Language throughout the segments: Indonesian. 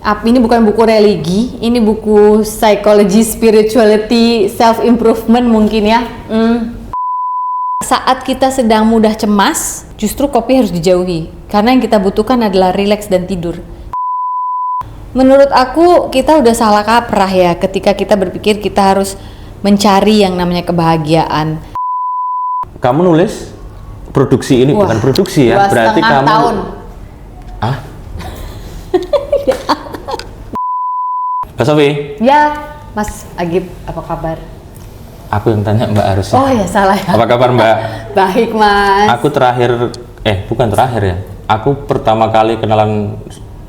Ini bukan buku religi, ini buku psychology, spirituality, self improvement mungkin ya. Saat kita sedang mudah cemas, justru kopi harus dijauhi karena yang kita butuhkan adalah rileks dan tidur. Menurut aku kita udah salah kaprah ya ketika kita berpikir kita harus mencari yang namanya kebahagiaan. Kamu nulis produksi ini bukan produksi ya, berarti kamu tahun. Ah? Mbak Sofi? Ya, Mas Agib, apa kabar? Aku yang tanya Mbak harusnya. Oh ya, salah ya. Apa kabar Mbak? Baik Mas. Aku bukan terakhir ya. Aku pertama kali kenalan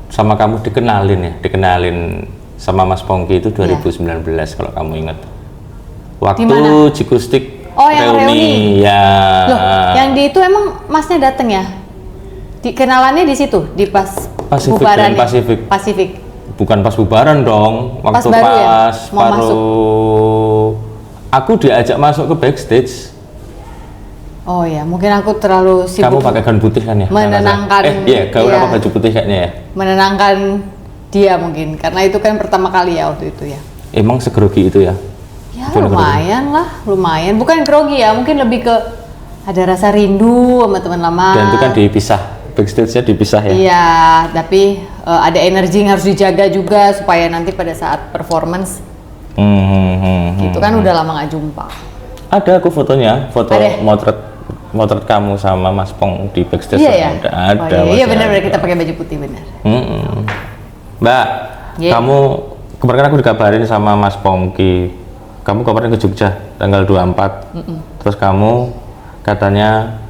sama kamu, dikenalin sama Mas Pongki itu 2019 kalau kamu ingat. Waktu Cikustik reuni. Ya. Loh, yang di itu emang Masnya dateng ya? Kenalannya di situ, di pas bubaran Pasifik. Bukan pas bubaran dong, waktu pas baru aku diajak masuk ke backstage. Oh ya, mungkin aku terlalu sibuk. Kamu pakai gaun putih kan ya? Menenangkan. Gaun apa baju putih kayaknya ya? Menenangkan dia mungkin, karena itu kan pertama kali ya waktu itu ya. Emang segrogi itu ya? Ya lumayan lah, lumayan. Bukan grogi ya, mungkin lebih ke ada rasa rindu sama teman lama. Dan itu kan dipisah, backstage-nya dipisah ya? Iya, tapi ada energi yang harus dijaga juga supaya nanti pada saat performance gitu kan udah lama nggak jumpa. Ada aku fotonya, motret kamu sama Mas Pong di backstage. Iya ya? Ada. Iya benar-benar kita pakai baju putih benar. Mbak, kamu kemarin kan aku dikabarin sama Mas Pongki, kamu kabarnya ke Jogja tanggal 24. Terus kamu katanya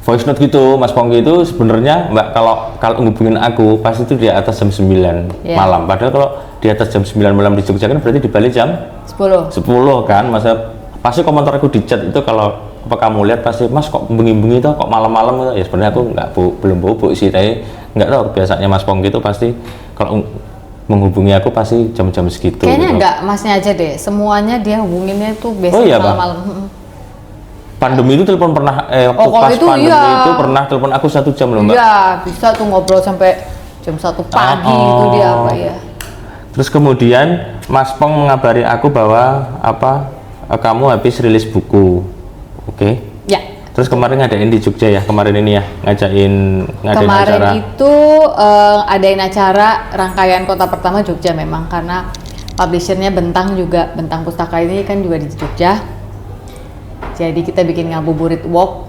voice note gitu, Mas Pongki itu sebenarnya Mbak kalau ngubungin aku pasti itu di atas jam 9 malam. Padahal kalau di atas jam 9 malam di Jogja kan berarti di Bali jam 10 kan. Masa pasti komentar aku di chat itu kalau apa kamu lihat pasti Mas kok bengi-bengi tuh kok malam-malam. Ya sebenarnya aku belum bubuk sih, tapi nggak tahu biasanya Mas Pongki itu pasti kalau menghubungi aku pasti jam-jam segitu. Kayaknya gitu. Enggak, Masnya aja deh. Semuanya dia hubunginnya itu biasanya malam-malam. Pandemi itu telepon pernah waktu pas itu pandemi itu pernah telepon aku 1 jam loh Mbak. Iya, bisa tuh ngobrol sampai jam 1 pagi itu dia apa ya. Terus kemudian Mas Pong mengabari aku bahwa kamu habis rilis buku. Oke. Ya. Terus kemarin ngadain di Jogja ya, kemarin ini ya, ngadain kemarin acara. Itu adain acara rangkaian kota pertama Jogja memang karena publishernya Bentang Pustaka ini kan juga di Jogja. Jadi kita bikin ngabuburit walk.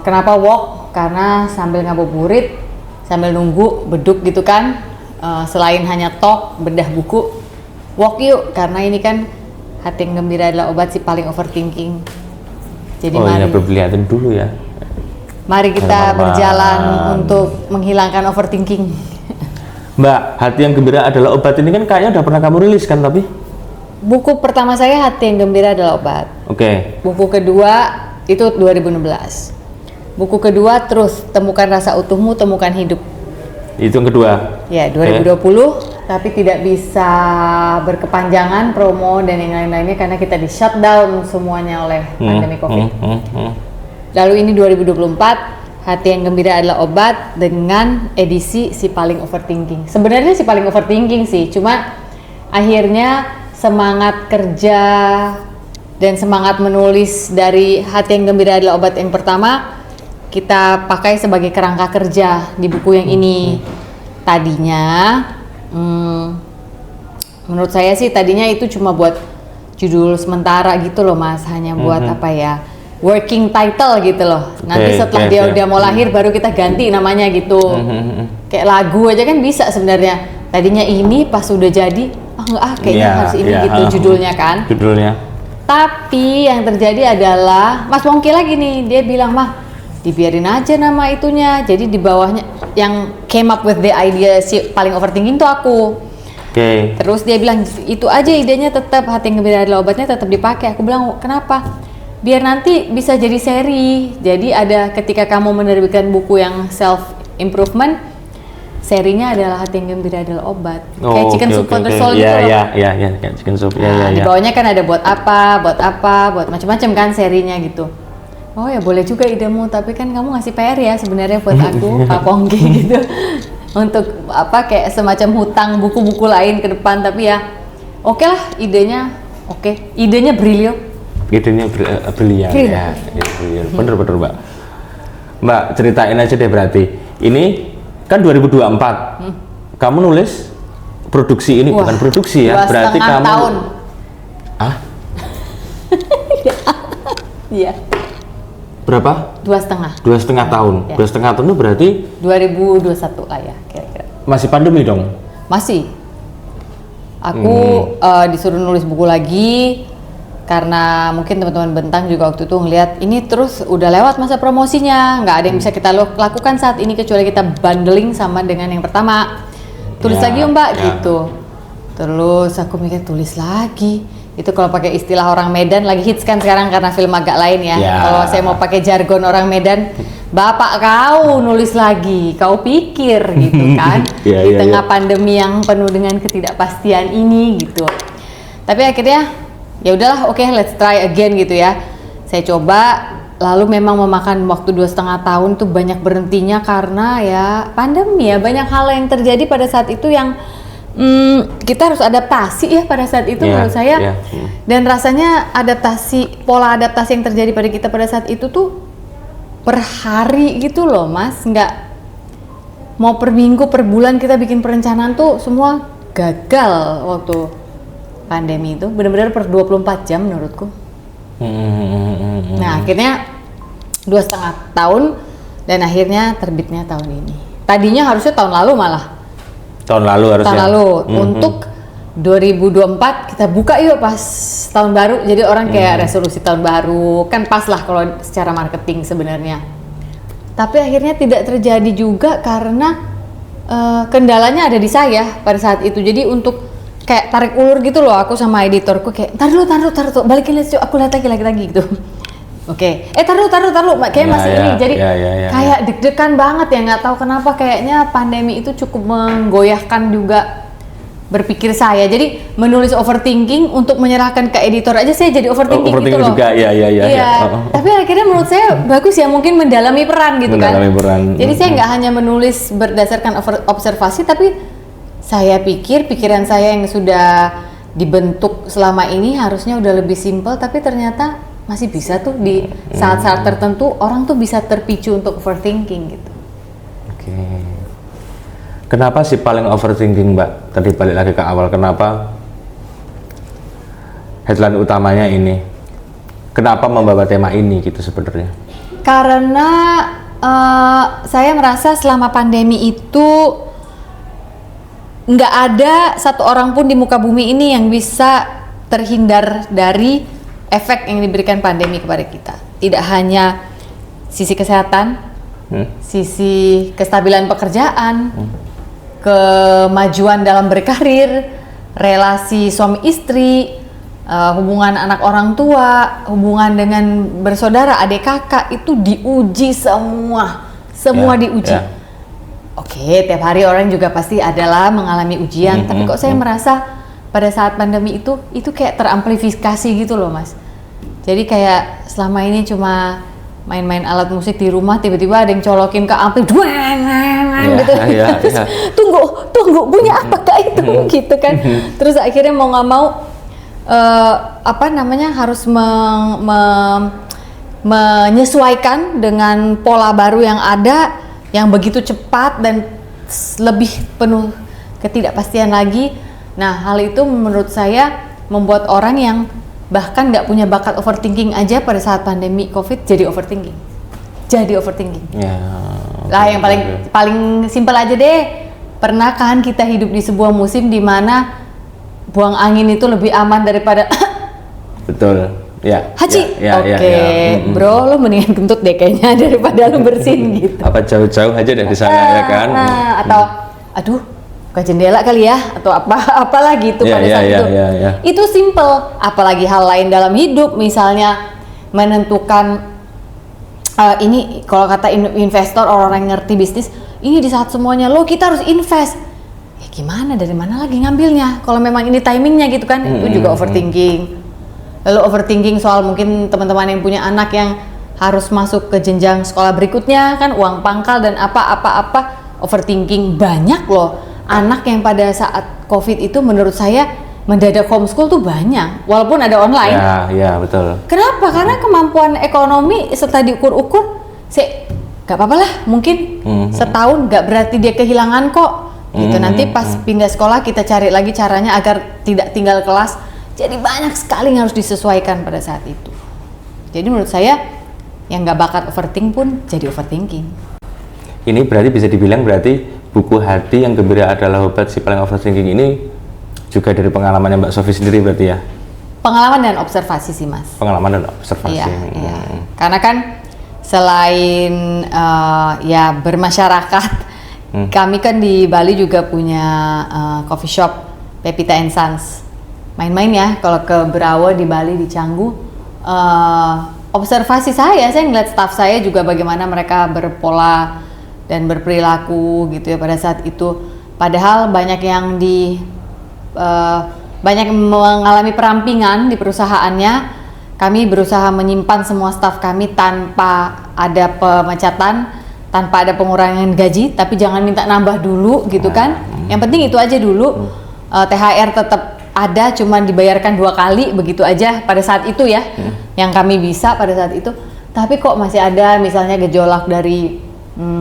Kenapa walk? Karena sambil ngabuburit, sambil nunggu beduk gitu kan. Selain hanya talk, bedah buku, walk yuk. Karena ini kan hati yang gembira adalah obat si paling overthinking. Jadi mari berlihatin dulu ya. Mari kita berjalan untuk menghilangkan overthinking. Mbak, hati yang gembira adalah obat ini kan kayaknya udah pernah kamu rilis kan tapi? Buku pertama saya Hati yang Gembira adalah Obat. Oke. Buku kedua itu 2016. Buku kedua terus Temukan Rasa Utuhmu, Temukan Hidup. Itu yang kedua. Ya, 2020. Tapi tidak bisa berkepanjangan promo dan yang lain-lainnya karena kita di shutdown semuanya oleh pandemi Covid. Lalu ini 2024 Hati yang Gembira adalah Obat dengan edisi Si Paling Overthinking. Sebenarnya Si Paling Overthinking sih, cuma akhirnya semangat kerja dan semangat menulis dari Hati yang Gembira adalah Obat yang pertama kita pakai sebagai kerangka kerja di buku yang ini. Tadinya menurut saya sih tadinya itu cuma buat judul sementara gitu loh Mas, hanya buat working title gitu loh. Nanti setelah dia udah mau lahir baru kita ganti namanya gitu. Kayak lagu aja kan bisa sebenarnya. Tadinya ini pas udah jadi kayaknya harus ini gitu judulnya kan. Tapi yang terjadi adalah Mas Pongki lagi nih, dia bilang dibiarin aja nama itunya. Jadi di bawahnya yang came up with the idea Si Paling Overthinking tuh aku. Terus dia bilang itu aja idenya, tetap Hati yang Gembira adalah Obatnya tetap dipakai. Aku bilang kenapa? Biar nanti bisa jadi seri. Jadi ada ketika kamu menerbitkan buku yang self improvement, serinya adalah Hati yang Gembira adalah Obat. Kayak Chicken Soup for the Soul gitu loh. Iya, kayak Chicken Soup. Di bawahnya kan ada buat macam-macam kan serinya gitu. Oh ya boleh juga idemu, tapi kan kamu ngasih PR ya sebenarnya buat aku, Pak Pongki gitu. untuk apa kayak semacam hutang buku-buku lain ke depan, tapi ya oke lah, idenya Idenya brilian ya, brilian. Bener-bener Mbak, ceritain aja deh berarti. Ini kan 2024, kamu nulis produksi ini. Wah, bukan produksi ya, berarti kamu tahun. Ah? Iya. Berapa? 2,5. 2,5 tahun. Ya. 2,5 tahun itu berarti 2021 lah ya, kira-kira. Masih pandemi dong? Masih. Aku disuruh nulis buku lagi karena mungkin teman-teman Bentang juga waktu itu ngelihat ini terus udah lewat masa promosinya, nggak ada yang bisa kita lakukan saat ini kecuali kita bundling sama dengan yang pertama. Tulis lagi Mbak gitu. Terus aku mikir tulis lagi. Itu kalau pakai istilah orang Medan lagi hits kan sekarang karena film agak lain ya. Kalau saya mau pakai jargon orang Medan, Bapak kau nulis lagi, kau pikir gitu kan. Di tengah pandemi yang penuh dengan ketidakpastian ini gitu. Tapi akhirnya ya udahlah, oke, let's try again gitu ya. Saya coba, lalu memang memakan waktu 2,5 tahun tuh banyak berhentinya karena ya pandemi ya, banyak hal yang terjadi pada saat itu yang kita harus adaptasi ya pada saat itu menurut saya. Dan rasanya pola adaptasi yang terjadi pada kita pada saat itu tuh per hari gitu loh Mas, nggak mau per minggu, per bulan kita bikin perencanaan tuh semua gagal waktu pandemi itu, benar-benar per 24 jam menurutku. Nah akhirnya 2,5 tahun dan akhirnya terbitnya tahun ini. Tadinya harusnya tahun lalu malah. Tahun lalu untuk 2024 kita buka yuk pas tahun baru, jadi orang kayak resolusi tahun baru kan pas lah kalau secara marketing sebenarnya. Tapi akhirnya tidak terjadi juga karena kendalanya ada di saya pada saat itu. Jadi untuk kayak tarik ulur gitu loh, aku sama editorku kayak taruh balikin lihat, aku lihat lagi gitu. Oke, taruh kayak masih ini, jadi kayak deg-degan banget ya, nggak tahu kenapa kayaknya pandemi itu cukup menggoyahkan juga berpikir saya. Jadi menulis overthinking untuk menyerahkan ke editor aja saya jadi overthinking gitu loh. Juga, Tapi akhirnya menurut saya bagus ya, mungkin mendalami peran gitu kan. Jadi saya nggak hanya menulis berdasarkan observasi, tapi saya pikir pikiran saya yang sudah dibentuk selama ini harusnya udah lebih simpel, tapi ternyata masih bisa tuh di saat-saat tertentu orang tuh bisa terpicu untuk overthinking gitu. Oke. Kenapa sih paling overthinking Mbak? Tadi balik lagi ke awal, kenapa headline utamanya ini? Kenapa membawa tema ini gitu sebenarnya? Karena saya merasa selama pandemi itu nggak ada satu orang pun di muka bumi ini yang bisa terhindar dari efek yang diberikan pandemi kepada kita. Tidak hanya sisi kesehatan, sisi kestabilan pekerjaan, kemajuan dalam berkarir, relasi suami istri, hubungan anak orang tua, hubungan dengan bersaudara, adik kakak, itu diuji semua diuji. Oke, tiap hari orang juga pasti adalah mengalami ujian, tapi kok saya merasa pada saat pandemi itu kayak teramplifikasi gitu loh Mas. Jadi kayak selama ini cuma main-main alat musik di rumah, tiba-tiba ada yang colokin ke ampli, gitu. Tunggu, bunyi apakah itu gitu kan. Terus akhirnya mau nggak mau harus menyesuaikan dengan pola baru yang ada, yang begitu cepat dan lebih penuh ketidakpastian lagi. Nah, hal itu menurut saya membuat orang yang bahkan nggak punya bakat overthinking aja pada saat pandemi COVID jadi overthinking. Yang paling simpel aja deh. Pernah kan kita hidup di sebuah musim di mana buang angin itu lebih aman daripada betul. Ya. Haji. Bro, lo mendingan kentut deh kayaknya daripada lo bersin gitu. Apa jauh-jauh aja dari sana ya kan? Atau aduh, buka jendela kali ya, atau apalah gitu pada saat itu. Itu simple, apalagi hal lain dalam hidup, misalnya menentukan ini kalau kata investor, orang yang ngerti bisnis, ini di saat semuanya kita harus invest. Ya gimana, dari mana lagi ngambilnya? Kalau memang ini timingnya gitu kan, itu juga overthinking. Lalu overthinking soal mungkin teman-teman yang punya anak yang harus masuk ke jenjang sekolah berikutnya kan, uang pangkal dan apa-apa. overthinking. Banyak loh anak yang pada saat COVID itu menurut saya mendadak homeschool tuh banyak, walaupun ada online. Ya betul. Kenapa? Karena kemampuan ekonomi setelah diukur-ukur, gak apa-apa lah, mungkin setahun gak berarti dia kehilangan kok. Gitu. Nanti pas pindah sekolah kita cari lagi caranya agar tidak tinggal kelas. Jadi banyak sekali yang harus disesuaikan pada saat itu. Jadi menurut saya yang gak bakat overthinking pun jadi overthinking. Ini berarti bisa dibilang buku Hati yang Gembira Adalah Obat Si Paling Overthinking ini juga dari pengalamannya Mbak Sofi sendiri berarti ya? Pengalaman dan observasi sih Mas. Pengalaman dan observasi. Iya. Karena kan selain ya bermasyarakat, kami kan di Bali juga punya coffee shop Pepita and Sons. Main-main ya kalau ke Berawa di Bali di Canggu. Observasi saya ngeliat staff saya juga bagaimana mereka berpola dan berperilaku gitu ya pada saat itu. Padahal banyak yang banyak mengalami perampingan di perusahaannya. Kami berusaha menyimpan semua staf kami tanpa ada pemecatan, tanpa ada pengurangan gaji, tapi jangan minta nambah dulu gitu kan. Yang penting itu aja dulu. THR tetap ada, cuman dibayarkan 2 kali begitu aja pada saat itu ya. Yang kami bisa pada saat itu. Tapi kok masih ada misalnya gejolak dari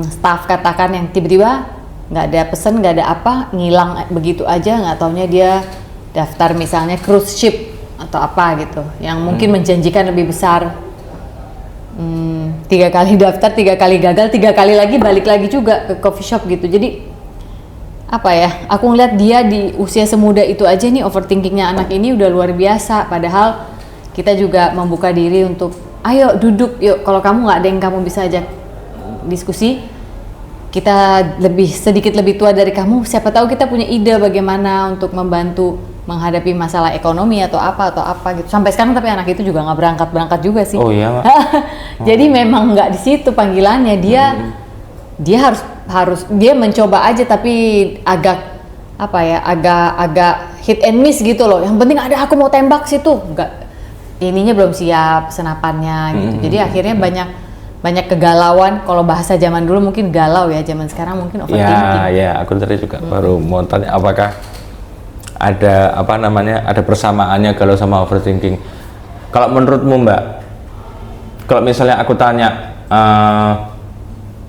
staf katakan yang tiba-tiba nggak ada pesan, nggak ada apa, ngilang begitu aja, nggak taunya dia daftar misalnya cruise ship atau apa gitu, yang mungkin menjanjikan lebih besar. 3 kali daftar, 3 kali gagal, 3 kali lagi balik lagi juga ke coffee shop gitu. Jadi apa ya, aku ngeliat dia di usia semuda itu aja nih overthinkingnya anak ini udah luar biasa. Padahal kita juga membuka diri untuk ayo duduk yuk, kalau kamu nggak ada yang kamu bisa ajak diskusi, kita sedikit lebih tua dari kamu, siapa tahu kita punya ide bagaimana untuk membantu menghadapi masalah ekonomi atau apa gitu. Sampai sekarang tapi anak itu juga nggak berangkat juga sih. Oh iya, Mak. Jadi memang nggak di situ panggilannya, dia harus dia mencoba aja, tapi agak hit and miss gitu loh. Yang penting ada aku mau tembak situ, nggak, ininya belum siap senapannya gitu. Jadi akhirnya banyak kegalauan. Kalau bahasa zaman dulu mungkin galau ya, zaman sekarang mungkin overthinking. Ya, aku tadi juga baru mau tanya apakah ada ada persamaannya galau sama overthinking. Kalau menurutmu Mbak, kalau misalnya aku tanya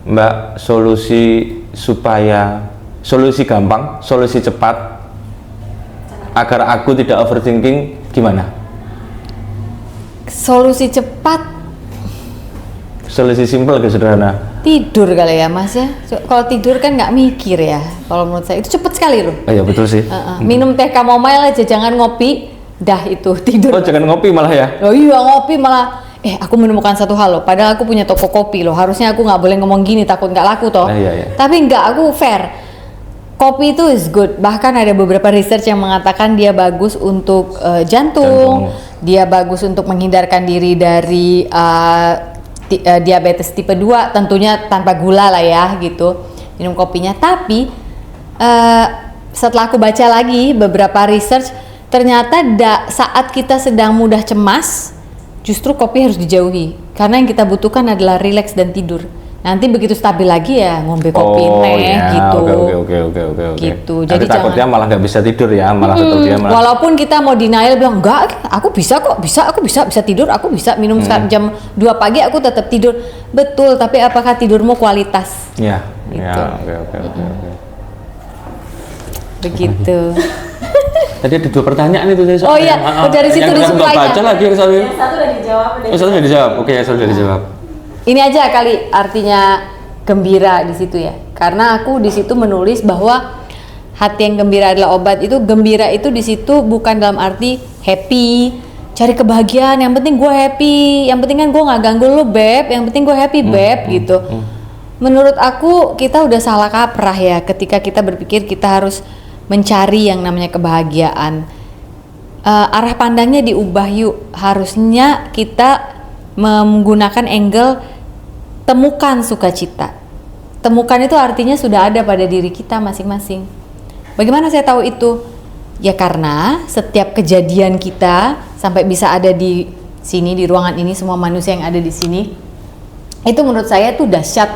Mbak, solusi gampang, solusi cepat agar aku tidak overthinking gimana? Solusi cepat, solusi simpel ke sederhana. Tidur kali ya Mas ya. Kalau tidur kan nggak mikir ya. Kalau menurut saya itu cepet sekali loh. Oh iya betul sih. Minum teh chamomile aja, jangan ngopi, dah itu tidur. Oh jangan ngopi malah ya? Oh iya, ngopi malah. Aku menemukan satu hal loh. Padahal aku punya toko kopi loh. Harusnya aku nggak boleh ngomong gini, takut nggak laku toh. Iya. Tapi nggak, aku fair. Kopi itu is good. Bahkan ada beberapa research yang mengatakan dia bagus untuk jantung. Dia bagus untuk menghindarkan diri dari diabetes tipe 2, tentunya tanpa gula lah ya gitu, minum kopinya. Tapi setelah aku baca lagi beberapa research, ternyata saat kita sedang mudah cemas, justru kopi harus dijauhi, karena yang kita butuhkan adalah rileks dan tidur. Nanti begitu stabil lagi ya ngombe kopi gitu. Oke. Gitu. Jadi takutnya malah nggak bisa tidur ya, malah tetap dia malah. Walaupun kita mau denial bilang enggak, aku bisa kok, aku bisa tidur, aku bisa minum jam 2 pagi aku tetap tidur. Betul, tapi apakah tidurmu kualitas? Ya. Gitu. Oke. Begitu. Tadi ada 2 pertanyaan itu saya. Oh iya, dari situ disuplainya. Baca lagi yang satu. Yang satu udah dijawab. Satu udah dijawab. Oke, yang satu udah dijawab. Ini aja kali artinya gembira di situ ya. Karena aku di situ menulis bahwa hati yang gembira adalah obat. Itu gembira itu di situ bukan dalam arti happy, cari kebahagiaan. Yang penting gue happy. Yang penting kan gue nggak ganggu lu beb. Yang penting gue happy beb gitu. Menurut aku kita udah salah kaprah ya ketika kita berpikir kita harus mencari yang namanya kebahagiaan. Arah pandangnya diubah yuk. Harusnya kita menggunakan angle temukan sukacita. Temukan itu artinya sudah ada pada diri kita masing-masing. Bagaimana saya tahu itu? Ya karena setiap kejadian kita sampai bisa ada di sini, di ruangan ini, semua manusia yang ada di sini, itu menurut saya itu dahsyat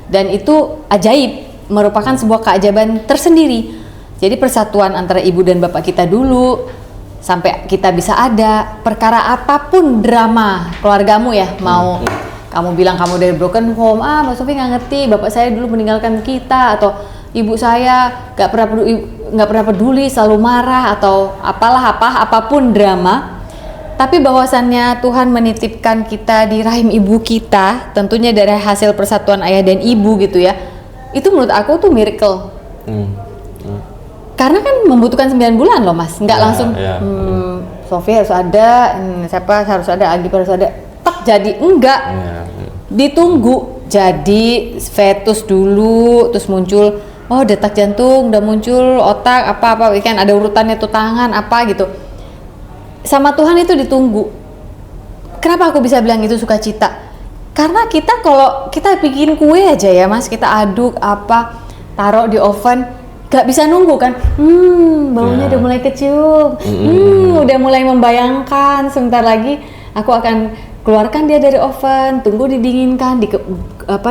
dan itu ajaib. merupakan sebuah keajaiban tersendiri. Jadi persatuan antara ibu dan bapak kita dulu sampai kita bisa ada, perkara apapun drama keluargamu ya, mau kamu bilang kamu dari broken home, Mbak Sofi nggak ngerti, bapak saya dulu meninggalkan kita, atau ibu saya nggak pernah peduli, selalu marah, atau apapun drama. Tapi bahwasannya Tuhan menitipkan kita di rahim ibu kita, tentunya dari hasil persatuan ayah dan ibu gitu ya, itu menurut aku tuh miracle. Karena kan membutuhkan 9 bulan loh Mas, nggak langsung Sofi harus ada, siapa harus ada, Agi harus ada, tak jadi, enggak. Ditunggu, jadi fetus dulu, terus muncul, oh detak jantung, udah muncul otak, apa kan ada urutannya tuh, tangan, apa gitu. Sama Tuhan itu ditunggu. Kenapa aku bisa bilang itu sukacita? Karena kita kalau kita bikin kue aja ya Mas, kita aduk apa, taruh di oven, gak bisa nunggu kan, baunya udah mulai kecium, udah mulai membayangkan sebentar lagi aku akan keluarkan dia dari oven, tunggu didinginkan,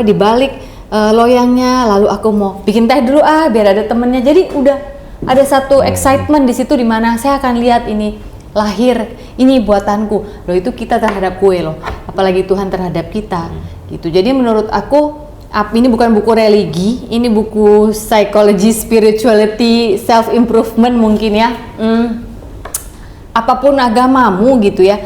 dibalik loyangnya, lalu aku mau bikin teh dulu biar ada temennya. Jadi udah ada satu excitement di situ, dimana saya akan lihat ini lahir, ini buatanku. Loh, itu kita terhadap kue loh, apalagi Tuhan terhadap kita gitu. Jadi menurut aku ini bukan buku religi, ini buku psychology, spirituality, self improvement mungkin ya. Apapun agamamu gitu ya,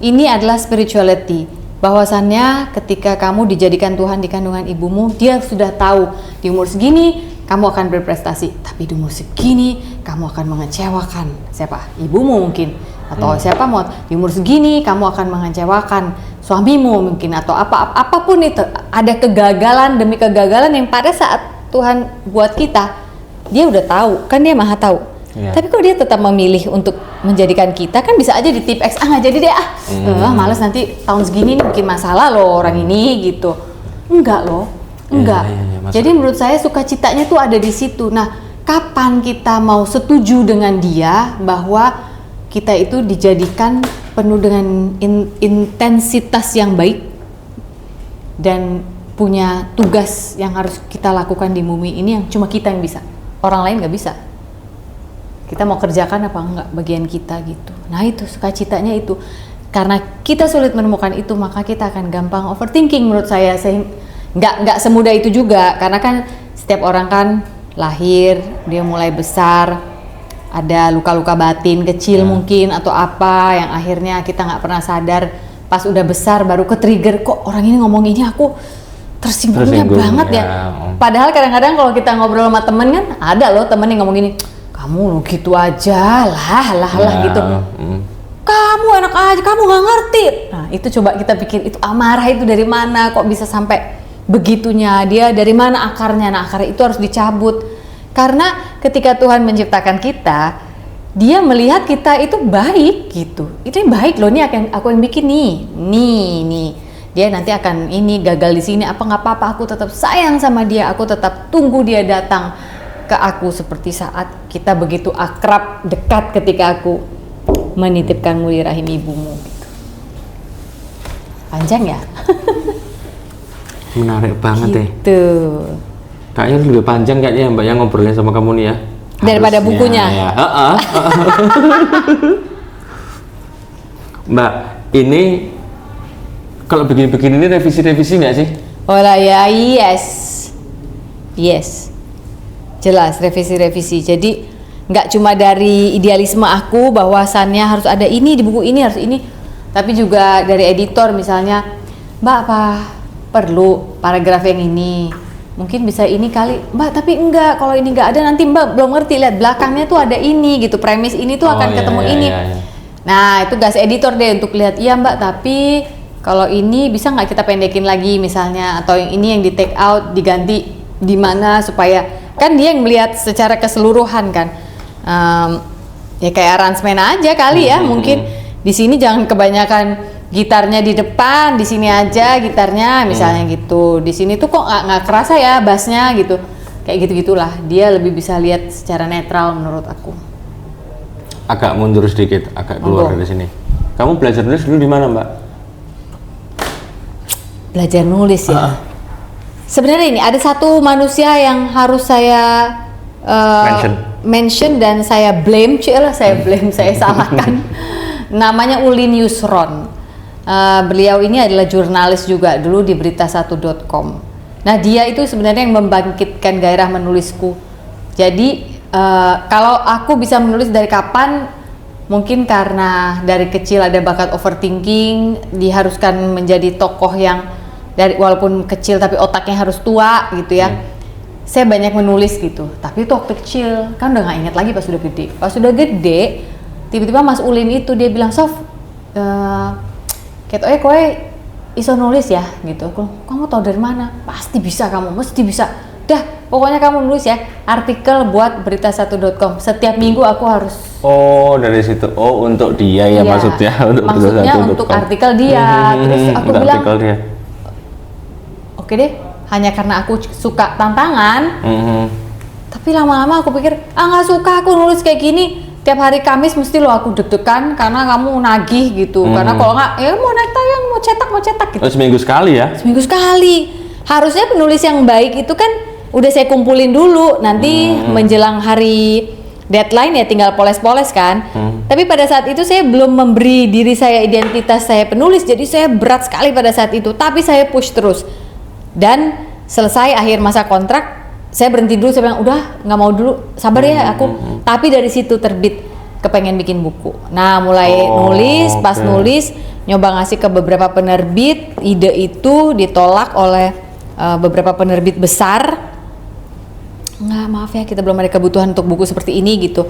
ini adalah spirituality. Bahwasannya ketika kamu dijadikan Tuhan di kandungan ibumu, Dia sudah tahu di umur segini kamu akan berprestasi, tapi di umur segini kamu akan mengecewakan siapa? Ibumu mungkin, atau siapa mau di umur segini kamu akan mengecewakan suamimu mungkin, atau apapun itu. Ada kegagalan demi kegagalan yang pada saat Tuhan buat kita, Dia udah tahu, kan Dia maha tahu. Tapi kok Dia tetap memilih untuk menjadikan kita, kan bisa aja di tip X, nggak jadi deh males nanti tahun segini nih bikin masalah loh orang ini gitu. Enggak loh, enggak. Jadi menurut saya sukacitanya tuh ada di situ. Nah, kapan kita mau setuju dengan Dia bahwa kita itu dijadikan penuh dengan intensitas yang baik dan punya tugas yang harus kita lakukan di bumi ini yang cuma kita yang bisa, orang lain nggak bisa. Kita mau kerjakan apa enggak bagian kita gitu. Nah itu sukacitanya itu. Karena kita sulit menemukan itu, maka kita akan gampang overthinking menurut saya. Nggak semudah itu juga, karena kan setiap orang kan lahir, dia mulai besar, ada luka-luka batin kecil mungkin atau apa yang akhirnya kita nggak pernah sadar, pas udah besar baru ke-trigger, kok orang ini ngomong ini aku tersinggungnya banget ya. Padahal kadang-kadang kalau kita ngobrol sama temen kan, ada loh temen yang ngomong gini, kamu gitu aja lah gitu. Kamu enak aja, kamu nggak ngerti. Nah itu coba kita pikir, itu amarah itu dari mana, kok bisa sampai begitunya, dia dari mana akarnya. Nah akar itu harus dicabut. Karena ketika Tuhan menciptakan kita, Dia melihat kita itu baik gitu. Itu yang baik loh, nih aku yang bikin nih. Dia nanti akan ini gagal di sini, apa nggak apa-apa, aku tetap sayang sama dia, aku tetap tunggu dia datang ke aku seperti saat kita begitu akrab, dekat ketika aku menitipkanmu di rahim ibumu gitu. Panjang ya? Menarik banget gitu. Kayaknya lebih panjang kayaknya Mbak yang ngobrolnya sama kamu nih ya. Daripada harusnya, bukunya. Ya. Mbak, ini kalau begini-begini ini revisi-revisi nggak sih? Oh lah ya, yes. Jelas revisi-revisi. Jadi nggak cuma dari idealisme aku bahwasannya harus ada ini di buku ini, harus ini, tapi juga dari editor misalnya, Mbak apa perlu paragraf yang ini, mungkin bisa ini kali Mbak, tapi enggak, kalau ini nggak ada nanti Mbak belum ngerti, lihat belakangnya tuh ada ini gitu, premis ini tuh akan ketemu ini. Nah itu gas editor deh untuk lihat, iya Mbak tapi kalau ini bisa nggak kita pendekin lagi misalnya, atau yang ini yang di take out diganti di mana, supaya kan dia yang melihat secara keseluruhan kan. Ya kayak arrangement aja kali ya, mungkin di sini jangan kebanyakan gitarnya di depan, di sini aja gitarnya misalnya gitu. Di sini tuh kok nggak kerasa ya bassnya gitu. Kayak gitu-gitulah. Dia lebih bisa lihat secara netral menurut aku. Agak mundur sedikit, agak keluar dari sini. Kamu belajar nulis dulu di mana, Mbak? Belajar nulis ya. sebenarnya ini ada satu manusia yang harus saya mention dan saya blame, saya salahkan. Namanya Ulin Yusron. Beliau ini adalah jurnalis juga dulu di berita1.com. Nah, dia itu sebenarnya yang membangkitkan gairah menulisku. Jadi kalau aku bisa menulis dari kapan, mungkin karena dari kecil ada bakat overthinking, diharuskan menjadi tokoh yang dari walaupun kecil tapi otaknya harus tua gitu ya. Saya banyak menulis gitu. Tapi itu waktu kecil, kan udah nggak ingat lagi pas sudah gede. Pas sudah gede, tiba-tiba Mas Ulin itu dia bilang, "Sof, kowe iso nulis ya?" gitu. "Kamu tahu dari mana?" "Pasti bisa kamu, mesti bisa. Dah, pokoknya kamu nulis ya artikel buat berita1.com. Setiap minggu aku harus." Oh, dari situ. Oh, untuk dia ya, Iya, maksudnya maksudnya untuk artikel dia. Terus aku bilang, dia. "Oke deh, hanya karena aku suka tantangan." Tapi lama-lama aku pikir, nggak suka aku nulis kayak gini. Tiap hari Kamis mesti lo aku deg-degan karena kamu nagih gitu. Karena kalau nggak, ya mau naik tayang, mau cetak gitu. Oh, seminggu sekali ya? Seminggu sekali. Harusnya penulis yang baik itu kan udah saya kumpulin dulu. Nanti menjelang hari deadline ya tinggal poles-poles kan. Tapi pada saat itu saya belum memberi diri saya identitas saya penulis. Jadi saya berat sekali pada saat itu. Tapi saya push terus. Dan selesai akhir masa kontrak, saya berhenti dulu, saya bilang udah nggak mau dulu, sabar ya aku. Tapi dari situ terbit kepengen bikin buku. Nah mulai nulis, pas nulis nyoba ngasih ke beberapa penerbit, ide itu ditolak oleh beberapa penerbit besar. Nggak, maaf ya kita belum ada kebutuhan untuk buku seperti ini gitu.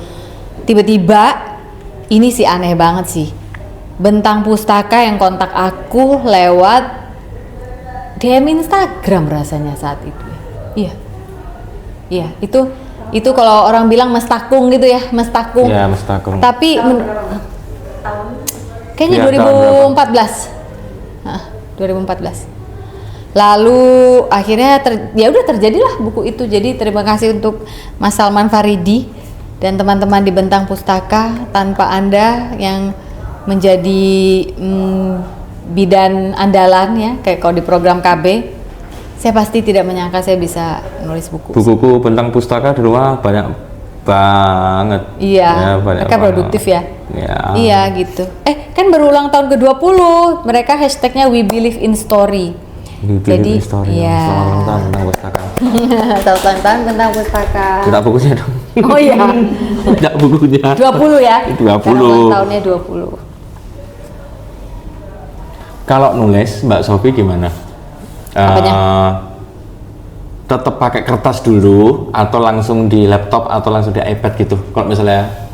Tiba-tiba ini sih aneh banget sih, Bentang Pustaka yang kontak aku lewat DM Instagram rasanya saat itu ya. Iya, itu kalau orang bilang mestakung gitu ya, mestakung. Iya, mestakung. Tapi kayaknya Ya, 2014. 2014. Lalu akhirnya udah terjadilah buku itu. Jadi terima kasih untuk Mas Salman Faridi dan teman-teman di Bentang Pustaka. Tanpa Anda yang menjadi bidan andalan ya, kayak kalau di program KB, saya pasti tidak menyangka saya bisa nulis buku. Buku-buku Bentang Pustaka di rumah banyak banget. Iya, ya, mereka produktif ya. Ya. Iya gitu. Kan berulang tahun ke-20, mereka hashtagnya We Believe in Story. Jadi, iya. Selamat ulang tahun Bentang Pustaka. Selamat ulang tahun Bentang Pustaka. Tidak bukunya dong. Oh iya. Tidak bukunya. 20 ya? 20. Karena ulang tahunnya 20. Kalau nulis, Mbak Sofi gimana? Tetap pakai kertas dulu atau langsung di laptop atau langsung di iPad gitu? Kalau misalnya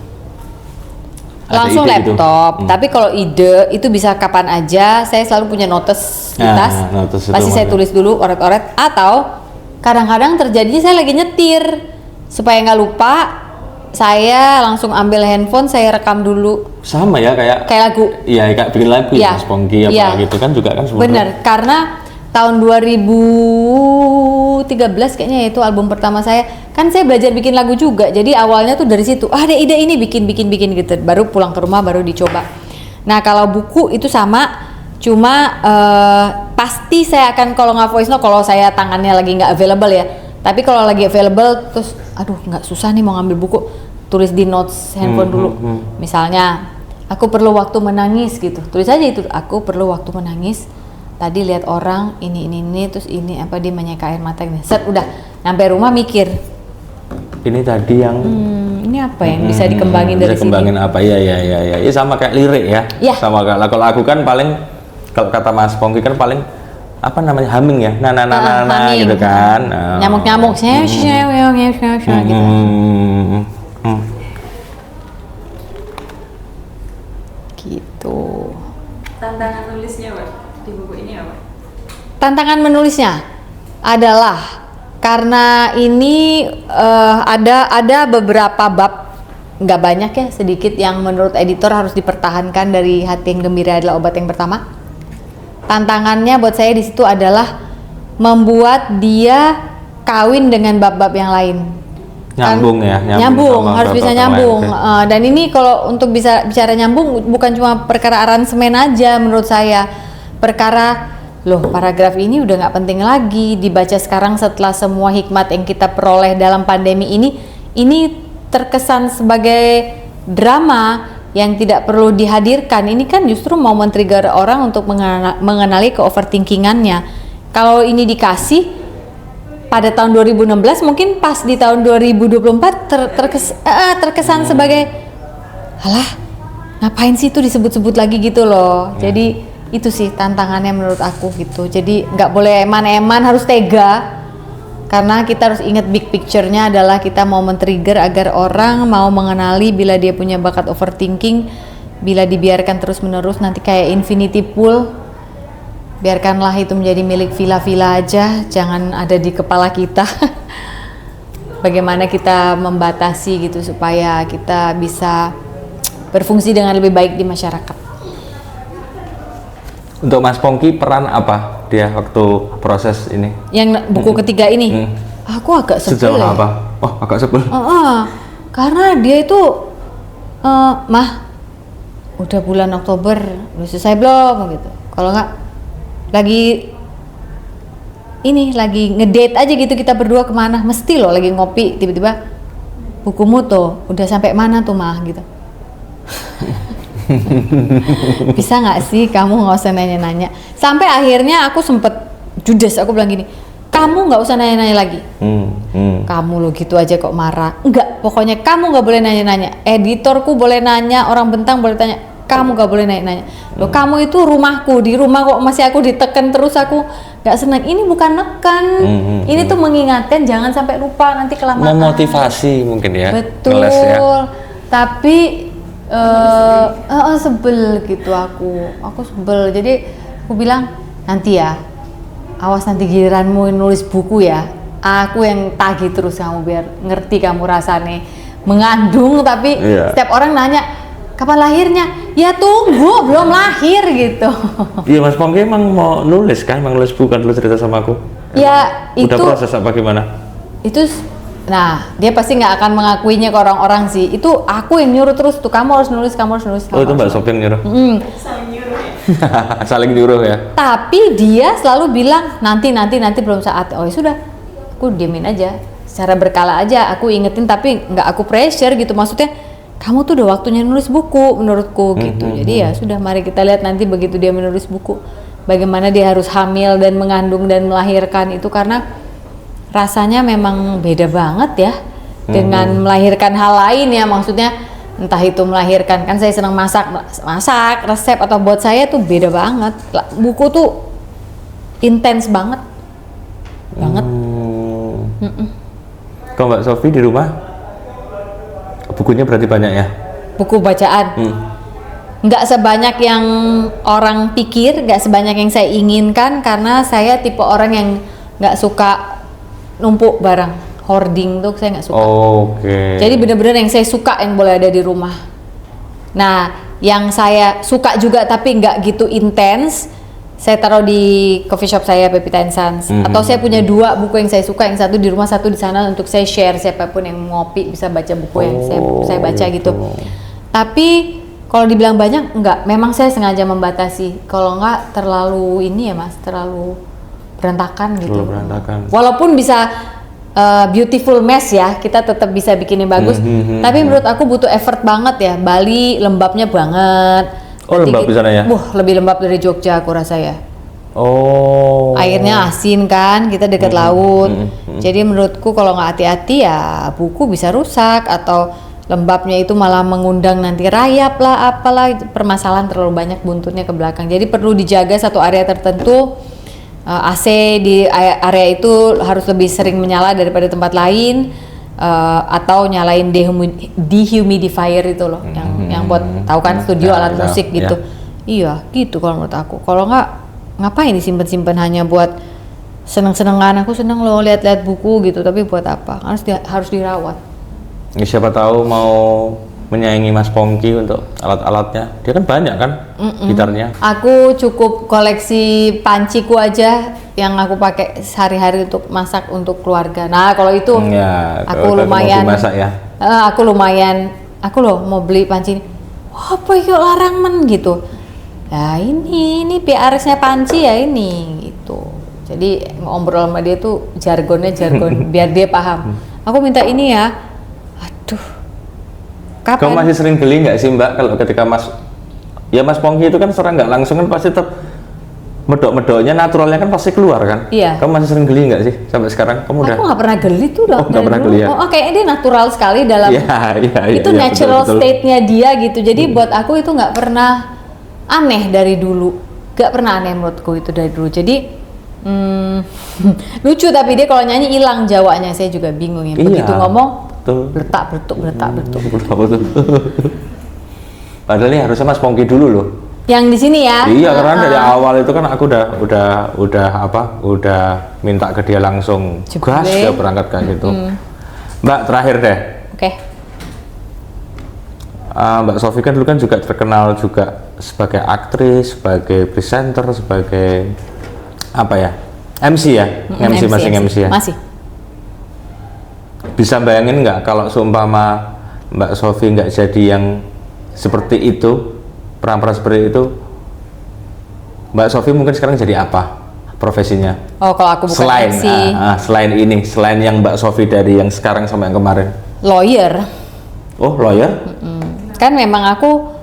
langsung ide laptop, tapi kalau ide itu bisa kapan aja. Saya selalu punya notes di tas, pasti saya tulis dulu, oret-oret. Atau kadang-kadang terjadinya saya lagi nyetir, supaya nggak lupa, saya langsung ambil handphone, saya rekam dulu. Sama ya, kayak lagu. Iya, kayak bikin lagu ya, Mas Pongki apa gitu kan juga kan sebenarnya. Bener, karena tahun 2013 kayaknya itu album pertama saya, kan saya belajar bikin lagu juga. Jadi awalnya tuh dari situ, ada ide ini bikin gitu. Baru pulang ke rumah baru dicoba. Nah, kalau buku itu sama, cuma pasti saya akan, kalau nggak voice note, kalau saya tangannya lagi nggak available ya. Tapi kalau lagi available terus aduh nggak susah nih mau ngambil buku, tulis di notes handphone dulu. Misalnya aku perlu waktu menangis gitu, tulis aja itu, aku perlu waktu menangis. Tadi lihat orang ini terus ini apa, dia menyeka air mata ini. Set, udah nyampe rumah mikir. Ini tadi yang ini apa yang bisa dikembangin dari sini? Dikembangin apa ya? Ya sama kayak lirik ya. Ya. Sama kayak kalau aku kan paling, kalau kata Mas Pongki kan paling apa namanya, humming ya, nah gitu kan. Nyamuk gitu. Gitu. Tantangan nulisnya Pak di buku ini apa? Tantangan menulisnya adalah karena ini ada beberapa bab, nggak banyak ya, sedikit yang menurut editor harus dipertahankan dari Hati yang Gembira Adalah Obat yang Pertama. Tantangannya buat saya di situ adalah membuat dia kawin dengan bab-bab yang lain. Nyambung ya, nyambung harus bisa nyambung. Dan ini kalau untuk bisa bicara nyambung bukan cuma perkara aransemen aja menurut saya, perkara loh paragraf ini udah nggak penting lagi dibaca sekarang setelah semua hikmat yang kita peroleh dalam pandemi ini terkesan sebagai drama yang tidak perlu dihadirkan. Ini kan justru mau men-trigger orang untuk mengenali ke overthinkingannya. Kalau ini dikasih pada tahun 2016 mungkin pas di tahun 2024 terkesan sebagai alah ngapain sih itu disebut-sebut lagi gitu loh. Jadi itu sih tantangannya menurut aku gitu. Jadi nggak boleh eman-eman, harus tega. Karena kita harus ingat big picture-nya adalah kita mau men-trigger agar orang mau mengenali bila dia punya bakat overthinking. Bila dibiarkan terus-menerus nanti kayak infinity pool. Biarkanlah itu menjadi milik villa-villa aja, jangan ada di kepala kita. Bagaimana kita membatasi gitu supaya kita bisa berfungsi dengan lebih baik di masyarakat. Untuk Mas Pongki peran apa dia waktu proses ini? Yang buku ketiga ini, aku agak sebel. Sejauh apa? Oh, agak sebel. Karena dia itu, mah, udah bulan Oktober, udah selesai belum gitu. Kalau nggak, lagi ngedate aja gitu kita berdua kemana? Mesti loh lagi ngopi, tiba-tiba bukumu tuh udah sampai mana tuh mah gitu. Bisa nggak sih kamu nggak usah nanya-nanya. Sampai akhirnya aku sempet judes, aku bilang gini, kamu nggak usah nanya-nanya lagi. Kamu lo gitu aja kok marah. Enggak, pokoknya kamu nggak boleh nanya-nanya. Editorku boleh nanya, orang bentang boleh tanya, kamu nggak boleh nanya-nanya. Loh kamu itu rumahku, di rumah kok masih aku diteken terus, aku nggak senang. Ini bukan neken, ini tuh mengingatkan jangan sampai lupa nanti kelamaan. Memotivasi mungkin ya. Betul, Ngeles ya. Tapi sebel gitu aku sebel. Jadi aku bilang nanti ya, awas nanti giliranmu nulis buku ya, aku yang tagih terus kamu biar ngerti kamu rasanya mengandung. Tapi setiap orang nanya kapan lahirnya, ya tunggu belum lahir gitu. Iya Mas Pongki emang mau nulis kan, mau nulis buku kan dulu cerita sama aku. Ya udah itu proses apa gimana? Itu nah, dia pasti nggak akan mengakuinya ke orang-orang sih. Itu aku yang nyuruh terus tuh, kamu harus nulis. Oh itu Mbak Sofi yang nyuruh? Saling nyuruh ya? Saling nyuruh ya? Tapi dia selalu bilang, nanti belum saat. Oh ya sudah, aku diemin aja. Secara berkala aja, aku ingetin tapi nggak aku pressure gitu. Maksudnya, kamu tuh udah waktunya nulis buku menurutku gitu. Jadi ya sudah, mari kita lihat nanti begitu dia menulis buku. Bagaimana dia harus hamil dan mengandung dan melahirkan itu, karena rasanya memang beda banget ya dengan melahirkan hal lain ya. Maksudnya entah itu melahirkan, kan saya senang masak resep atau buat saya tuh beda banget. Buku tuh intens banget. Kalau Mbak Sofi di rumah bukunya berarti banyak ya? Buku bacaan nggak sebanyak yang orang pikir, nggak sebanyak yang saya inginkan, karena saya tipe orang yang nggak suka numpuk barang, hoarding tuh saya nggak suka. Jadi bener-bener yang saya suka yang boleh ada di rumah. Nah, yang saya suka juga tapi nggak gitu intens, saya taruh di coffee shop saya, Pepita and Sons. Atau saya punya 2 buku yang saya suka, yang satu di rumah, satu di sana untuk saya share, siapapun yang ngopi bisa baca buku yang saya baca gitu. Tapi kalau dibilang banyak, enggak. Memang saya sengaja membatasi. Kalau enggak terlalu ini ya Mas, terlalu berantakan gitu. Walaupun bisa beautiful mess ya, kita tetap bisa bikinnya bagus. Tapi menurut aku butuh effort banget ya. Bali lembabnya banget. Lembab di sana ya? Lebih lembab dari Jogja aku rasa ya. Airnya asin kan, kita dekat laut. Jadi menurutku kalau nggak hati-hati ya buku bisa rusak, atau lembabnya itu malah mengundang nanti rayap lah, apalah, permasalahan terlalu banyak buntutnya ke belakang. Jadi perlu dijaga satu area tertentu. AC di area itu harus lebih sering menyala daripada tempat lain, atau nyalain dehumidifier itu loh, yang buat tahu kan studio alat musik gitu. Iya gitu kalau menurut aku. Kalau nggak, ngapain disimpan-simpan hanya buat seneng-senengan. Aku seneng loh lihat-lihat buku gitu, tapi buat apa? Harus dirawat. Ya, siapa tahu mau menyaingi Mas Pongki untuk alat-alatnya. Dia kan banyak kan gitarnya. Aku cukup koleksi panciku aja yang aku pakai sehari-hari untuk masak untuk keluarga. Nah kalau itu aku lumayan masak ya. Aku loh mau beli panci ini. Wah, apa yuk larang men gitu. ya ini PRS-nya Panci ya ini gitu. Jadi ngobrol sama dia tuh jargon biar dia paham. Aku minta ini ya. Aduh. Kapan? Kamu masih sering geli nggak sih Mbak kalau ketika Mas Pongki itu kan secara nggak langsung kan pasti tetap medok-medoknya naturalnya kan pasti keluar kan? Iya. Kamu masih sering geli nggak sih sampai sekarang? Kamu udah? Aku nggak pernah geli tuh udah. Nggak pernah geli ya? Oh, kayaknya dia natural sekali dalam. Itu natural state-nya dia gitu. Jadi buat aku itu nggak pernah aneh dari dulu. Nggak pernah aneh menurutku itu dari dulu. Jadi lucu tapi dia kalau nyanyi hilang Jawanya, saya juga bingung ya. Begitu ngomong bertak bertuk. Padahal ini harusnya Mas Pongki dulu loh. Yang di sini ya? Iya, karena dari awal itu kan aku udah minta ke dia langsung gas ya berangkat kayak gitu. Mbak, terakhir deh. Oke. Mbak Sofi kan dulu kan juga terkenal juga sebagai aktris, sebagai presenter, sebagai apa ya? MC ya? MC ya? Masih. Bisa bayangin nggak kalau seumpama Mbak Sofi nggak jadi yang seperti itu, peran-peran seperti itu, Mbak Sofi mungkin sekarang jadi apa profesinya? Oh, kalau aku bukan MC. Selain yang Mbak Sofi dari yang sekarang sama yang kemarin. Lawyer. Oh, lawyer? Kan memang aku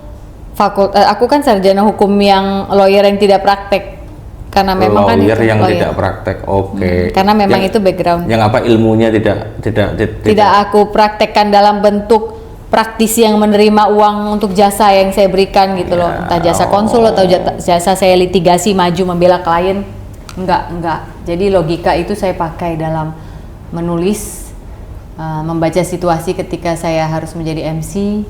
kan sarjana hukum yang lawyer yang tidak praktek. Karena memang lawyer kan yang tidak praktek. Oke. Karena memang itu background. Yang apa ilmunya tidak aku praktekkan dalam bentuk praktisi yang menerima uang untuk jasa yang saya berikan gitu loh, entah jasa konsul atau jasa saya litigasi maju membela klien, enggak. Jadi logika itu saya pakai dalam menulis, membaca situasi ketika saya harus menjadi MC,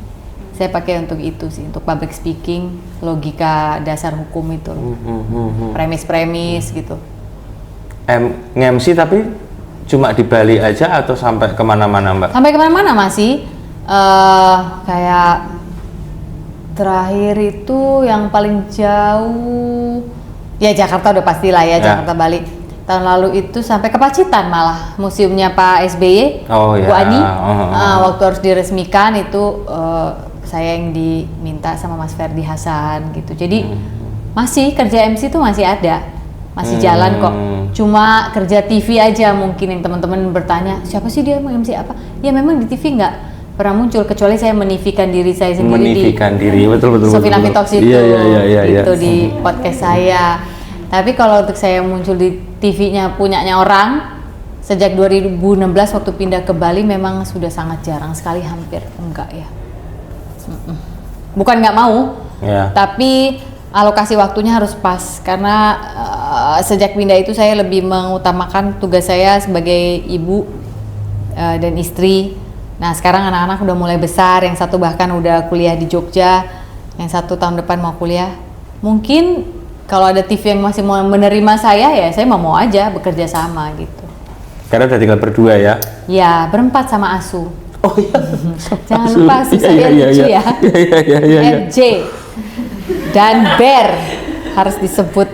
saya pakai untuk itu sih, untuk public speaking, logika dasar hukum itu, premis gitu. MC tapi cuma di Bali aja atau sampai kemana-mana Mbak? Sampai kemana-mana masih. Kayak terakhir itu yang paling jauh ya Jakarta udah pastilah ya, Jakarta Bali. Tahun lalu itu sampai ke Pacitan malah, museumnya Pak SBY, Bu Ani. Waktu harus diresmikan itu saya yang diminta sama Mas Ferdi Hasan gitu. Jadi masih kerja MC tuh masih ada, masih jalan kok. Cuma kerja TV aja mungkin yang teman-teman bertanya siapa sih dia MC apa? Ya memang di TV nggak pernah muncul kecuali saya menifikan diri saya sendiri betul Sofina Talks itu iya. Di podcast saya. Tapi kalau untuk saya muncul di TV-nya punyanya orang sejak 2016 waktu pindah ke Bali memang sudah sangat jarang sekali, hampir enggak ya. Bukan nggak mau, tapi alokasi waktunya harus pas karena sejak pindah itu saya lebih mengutamakan tugas saya sebagai ibu dan istri. Nah sekarang anak-anak udah mulai besar, yang satu bahkan udah kuliah di Jogja, yang satu tahun depan mau kuliah. Mungkin kalau ada TV yang masih mau menerima saya ya saya mau aja bekerja sama gitu. Karena udah tinggal berdua ya? Ya, berempat sama Asu. Oh iya. Jangan lupa Asu saya lucu ya. RJ dan Bear harus disebut.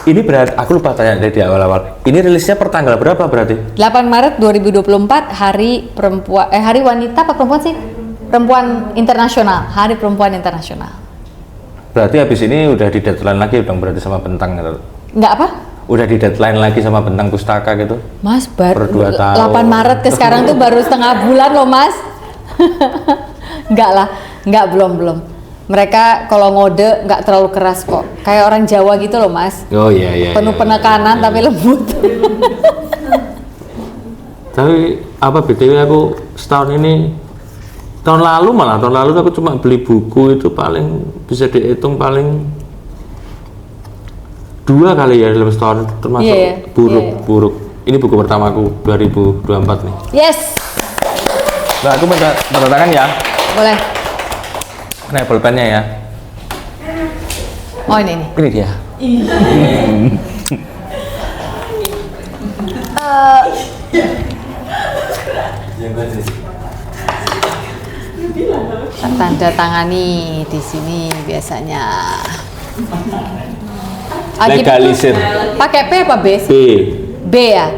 Ini berarti, aku lupa tanya dari awal-awal. Ini rilisnya per tanggal berapa berarti? 8 Maret 2024, Hari Perempuan, Hari Wanita apa perempuan sih? Perempuan Internasional, Hari Perempuan Internasional. Berarti habis ini udah di deadline lagi dong berarti sama Bentang gitu? Enggak apa? Udah di deadline lagi sama Bentang Pustaka gitu? Mas, per 2 tahun. 8 Maret ke sekarang tuh baru setengah bulan loh Mas. Enggak lah, enggak belum. Mereka kalau ngode nggak terlalu keras kok, kayak orang Jawa gitu loh Mas. Oh iya. Penuh penekanan tapi lembut. Tapi apa BTW aku setahun ini, tahun lalu aku cuma beli buku itu paling bisa dihitung paling 2 kali ya dalam setahun, termasuk buruk. Ini buku pertamaku 2024 nih. Yes. Nah aku minta tanda tangan ya. Boleh. Nah, pulpennya ya. Oh ini. Ini dia. Tanda tangani di sini biasanya. Legalisir. Pakai P apa B? B ya.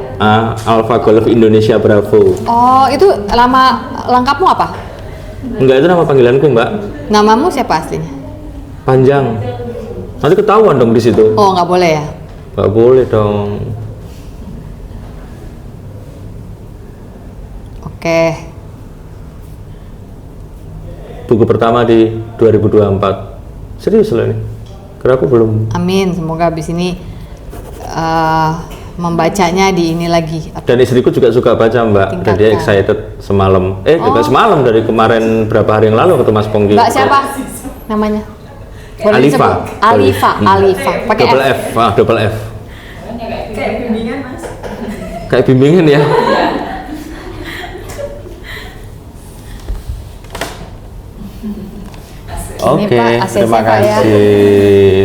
Alpha Golf Indonesia Bravo. Oh itu lama lengkapmu apa? Enggak, itu nama panggilanku Mbak. Namamu siapa aslinya? Panjang. Nanti ketahuan dong di situ. Oh, nggak boleh ya? Nggak boleh dong. Oke. Buku pertama di 2024. Serius loh ini. Karena aku belum. Amin, semoga habis ini membacanya di ini lagi. Dan istriku juga suka baca, Mbak. Dan dia excited semalam. Juga semalam dari kemarin berapa hari yang lalu ketemu Mas Pongki. Mbak siapa namanya? Boleh Alifa. disebut? Alifa, Alifa. Pakai Double F. F. Double F. Kayak bimbingan Mas. Kayak bimbingan ya. Oke, Pak, ACC terima Pak, ya. kasih.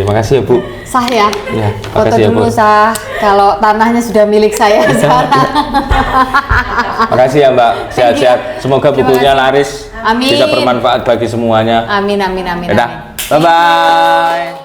Terima kasih ya, Bu. Sah ya? Ya, Foto makasih ya, dulu Bu. sah. Kalau tanahnya sudah milik saya sekarang. Makasih ya, Mbak. Sehat-sehat. Semoga Terima bukunya kasih. laris. Amin. Bisa bermanfaat bagi semuanya. Amin, amin, amin, Udah. amin. Bye-bye.